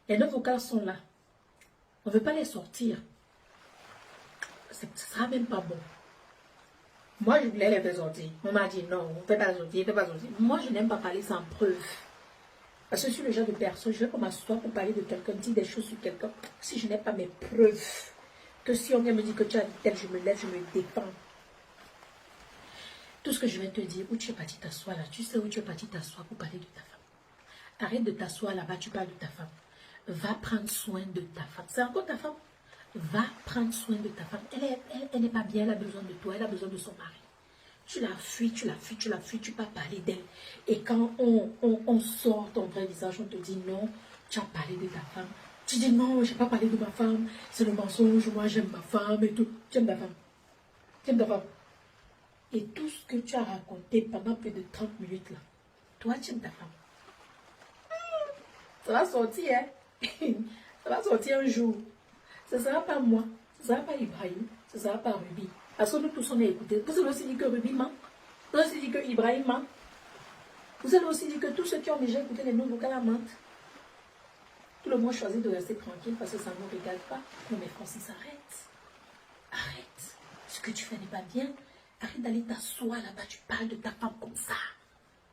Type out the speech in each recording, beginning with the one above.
Les notes vocales sont là. On ne veut pas les sortir. Ce ne sera même pas bon. Moi, je voulais les faire sortir. On m'a dit non, on ne fait pas sortir, fais pas sortir. Moi, je n'aime pas parler sans preuve. Parce que je suis le genre de personne, je vais pas m'asseoir pour parler de quelqu'un, dire des choses sur quelqu'un, si je n'ai pas mes preuves. Que si on vient me dire que tu as dit tel, je me lève, je me défends. Tout ce que je vais te dire, où tu es parti t'asseoir là, tu sais où tu es parti t'asseoir pour parler de ta femme. Arrête de t'asseoir là-bas, tu parles de ta femme. Va prendre soin de ta femme. C'est encore ta femme. Va prendre soin de ta femme. Elle n'est pas bien, elle a besoin de toi, elle a besoin de son mari. Tu la fuis, tu la fuis, tu la fuis, tu peux parler d'elle. Et quand on sort ton vrai visage, on te dit non, tu as parlé de ta femme. Tu dis non, je n'ai pas parlé de ma femme, c'est le mensonge, moi j'aime ma femme et tout. Tu aimes ta femme. Tu aimes ta femme. Et tout ce que tu as raconté pendant plus de 30 minutes là, toi tu aimes ta femme. Ça va sortir, hein. Ça va sortir un jour. Ce ne sera pas moi, ce ne sera pas Ibrahim, ce ne sera pas Ruby. Parce que nous tous on est écoutés. Vous allez aussi dire que Ruby ment. Vous allez aussi dire que Ibrahim ment. Vous allez aussi dire que tous ceux qui ont déjà écouté les noms vocales mentent. Tout le monde choisit de rester tranquille parce que ça ne nous regarde pas. Non mais Francis, arrête. Arrête. Ce que tu fais n'est pas bien. Arrête d'aller t'asseoir là-bas. Tu parles de ta femme comme ça.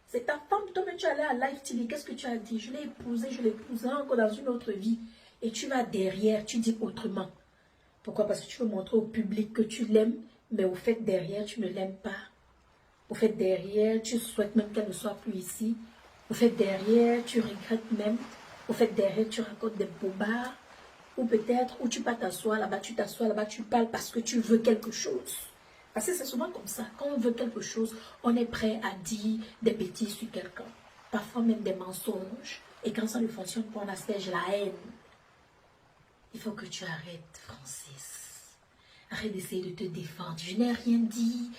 C'est ta femme. Toi-même tu es allé à Live TV. Qu'est-ce que tu as dit? Je l'ai épousée, je l'épouserai encore dans une autre vie. Et tu vas derrière, tu dis autrement. Pourquoi? Parce que tu veux montrer au public que tu l'aimes, mais au fait derrière, tu ne l'aimes pas. Au fait derrière, tu souhaites même qu'elle ne soit plus ici. Au fait derrière, tu regrettes même. Au fait derrière, tu racontes des bobards. Ou peut-être, où tu vas t'asseoir là-bas, tu t'assois là-bas, tu parles parce que tu veux quelque chose. Parce que c'est souvent comme ça. Quand on veut quelque chose, on est prêt à dire des bêtises sur quelqu'un. Parfois même des mensonges. Et quand ça ne fonctionne pas, on asperge la haine. Il faut que tu arrêtes, Francis. Arrête d'essayer de te défendre. Je n'ai rien dit.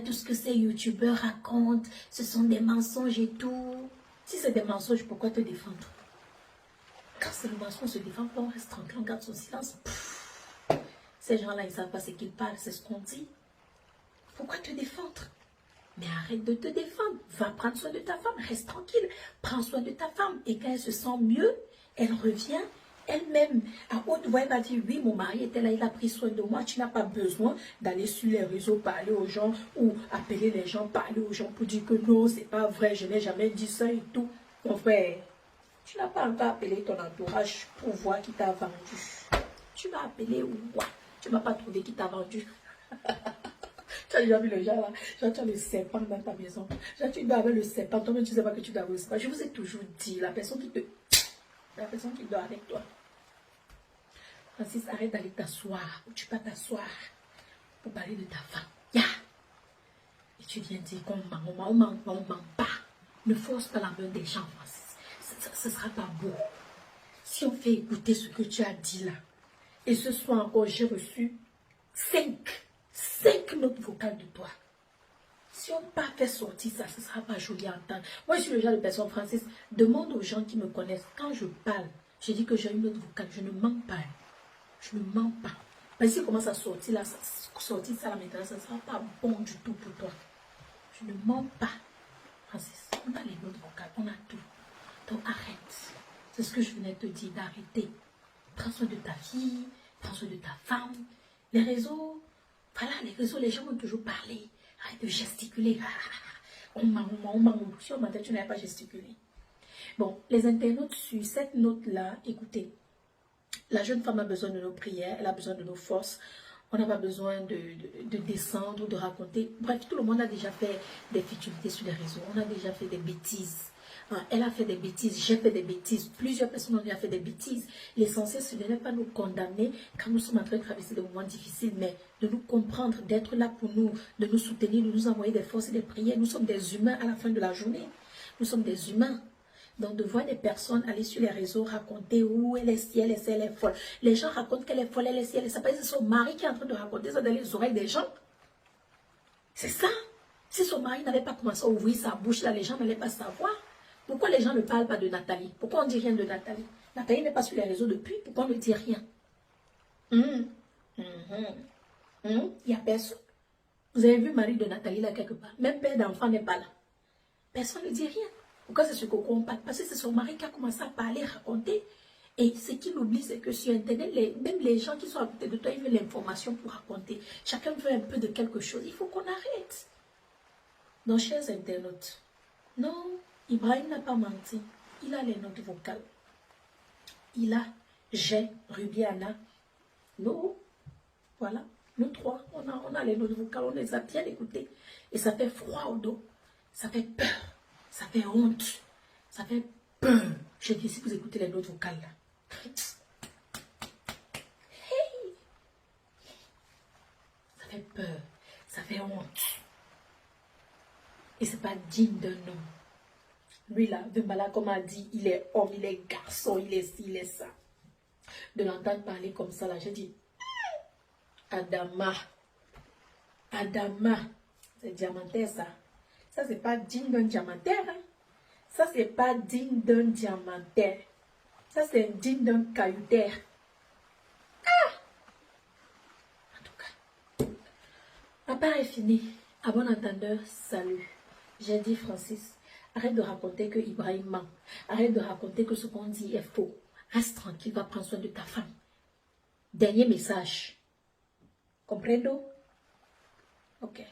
Tout ce que ces youtubeurs racontent, ce sont des mensonges et tout. Si c'est des mensonges, pourquoi te défendre? Quand c'est le mensonge, on se défend pas, on reste tranquille, on garde son silence. Ces gens-là, ils ne savent pas ce qu'ils parlent, c'est ce qu'on dit. Pourquoi te défendre? Mais arrête de te défendre. Va prendre soin de ta femme, reste tranquille. Prends soin de ta femme. Et quand elle se sent mieux, elle revient. Elle-même, à haute voix, elle va dire, oui, mon mari était là, il a pris soin de moi. Tu n'as pas besoin d'aller sur les réseaux, parler aux gens ou appeler les gens, parler aux gens pour dire que non, c'est pas vrai, je n'ai jamais dit ça et tout. Mon frère, tu n'as pas encore appelé ton entourage pour voir qui t'a vendu. Tu vas appeler ou quoi? Tu ne vas pas trouver qui t'a vendu. Tu as déjà vu le genre là, genre tu as le serpent dans ta maison. Genre tu dois avoir le serpent, toi-même tu ne sais pas que tu dois avoir le serpent. Je vous ai toujours dit, la personne qui dort avec toi. Francis, arrête d'aller t'asseoir. Où tu peux t'asseoir pour parler de ta femme. Ya! Et tu viens dire qu'on ment, on ment pas. Ne force pas la main des gens, Francis. Ce ne sera pas beau. Si on fait écouter ce que tu as dit là, et ce soir encore, j'ai reçu 5 notes vocales de toi. Si on n'a pas fait sortir ça, ce ne sera pas joli à entendre. Moi, je suis le genre de personne, Francis, demande aux gens qui me connaissent, quand je parle, je dis que j'ai une note vocale, je ne mens pas. Je ne mens pas. Mais si on commence à sortir là, sortir ça là maintenant, ça ne sera pas bon du tout pour toi. Je ne mens pas. Francis, on a les notes vocales, on a tout. Donc arrête. C'est ce que je venais de te dire, d'arrêter. Prends soin de ta fille, prends soin de ta femme. Les réseaux, voilà, les réseaux, les gens vont toujours parler. Arrête de gesticuler. On ment. Si on mentait, tu n'avais pas gesticulé. Bon, les internautes sur cette note-là, écoutez, la jeune femme a besoin de nos prières, elle a besoin de nos forces. On n'a pas besoin de descendre, de raconter. Bref, tout le monde a déjà fait des futilités sur les réseaux. On a déjà fait des bêtises. Elle a fait des bêtises, j'ai fait des bêtises. Plusieurs personnes ont déjà fait des bêtises. L'essentiel, ce n'est pas nous condamner quand nous sommes en train de traverser des moments difficiles, mais de nous comprendre, d'être là pour nous, de nous soutenir, de nous envoyer des forces et des prières. Nous sommes des humains à la fin de la journée. Nous sommes des humains. Donc, de voir des personnes aller sur les réseaux raconter où elle est si elle est folle. Les gens racontent qu'elle est folle, elle est si elle est. Ça peut être son mari qui est en train de raconter ça dans les oreilles des gens. C'est ça. Si son mari n'avait pas commencé à ouvrir sa bouche, là, les gens n'allaient pas savoir. Pourquoi les gens ne parlent pas de Nathalie? Pourquoi on ne dit rien de Nathalie? Nathalie n'est pas sur les réseaux depuis. Pourquoi on ne dit rien? Il n'y a personne. Vous avez vu Marie de Nathalie là quelque part? Même père d'enfant n'est pas là. Personne ne dit rien. Pourquoi c'est ce qu'on parle? Parce que c'est son mari qui a commencé à parler, raconter. Et ce qu'il oublie, c'est que sur Internet, même les gens qui sont à côté de toi, ils veulent l'information pour raconter. Chacun veut un peu de quelque chose. Il faut qu'on arrête. Donc, chers internautes, non, Ibrahim n'a pas menti. Il a les notes vocales. Il a, j'ai, Ruby, Anna, nous, voilà, nous trois, on a les notes vocales, on les a bien écoutées. Et ça fait froid au dos, ça fait peur, ça fait honte, ça fait peur. Je dis, si vous écoutez les notes vocales là, hey, ça fait peur, ça fait honte. Et c'est pas digne d'un homme. Lui là, Vimbala, comme a dit, il est homme, il est garçon, il est ci, il est ça. De l'entendre parler comme ça là, j'ai dit, Adama, Adama, c'est diamantaire ça. Ça c'est pas digne d'un diamantaire. Hein? Ça c'est pas digne d'un diamantaire. Ça c'est digne d'un cailloutaire. Ah! En tout cas, ma part est finie. À bon entendeur, salut. J'ai dit Francis, arrête de raconter que Ibrahim ment. Arrête de raconter que ce qu'on dit est faux. Reste tranquille, va prendre soin de ta femme. Dernier message. Comprendo? Ok.